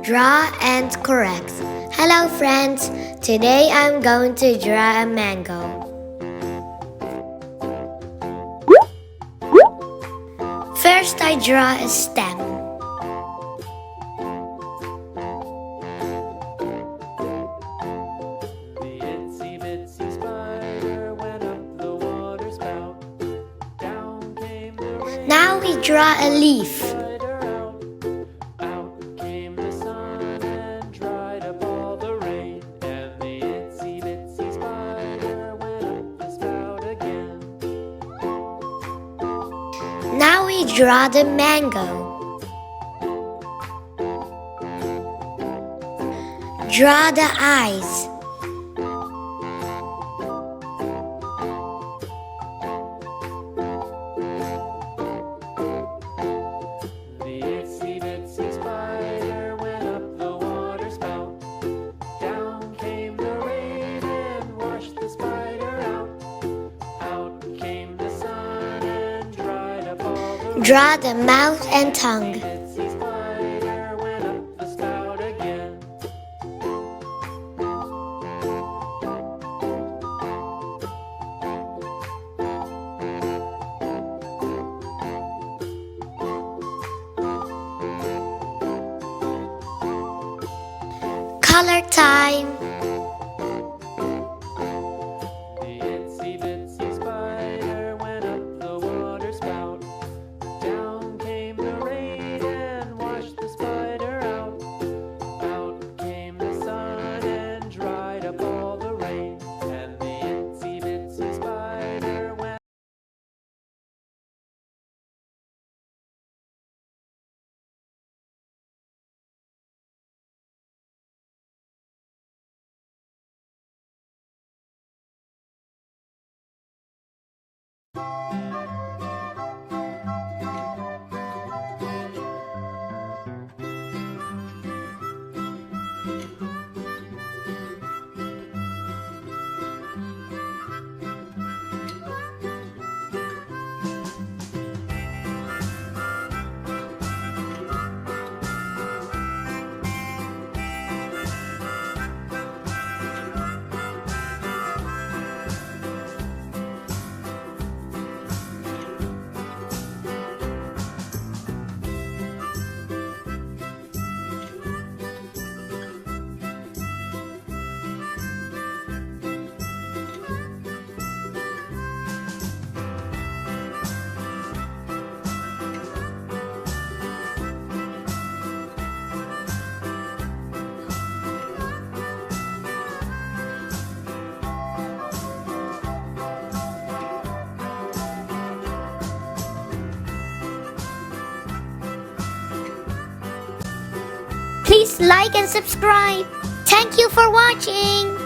Draw and correct. Hello friends, today I'm going to draw a mango. First I draw a stem. The itsy bitsy spider went up the water spout. Down came the rain. Now we draw a leaf. Spider out. Out came the sun and dried up all the rain. And the itsy bitsy spider went up the spout again. Now we draw the mango. Draw the eyes. The itsy bitsy spider went up the water spout. Down came the rain and washed the spider out. Out came the sun and dried up all the rain. Draw the mouth and tongue. The itsy spider went up the spout again. Color time. The itsy bitsy spider went up the water spout. Down came the rain and washed the spider out. Out came the sun and dried up all the rain. And the itsy bitsy spider went. Please like and subscribe. Thank you for watching.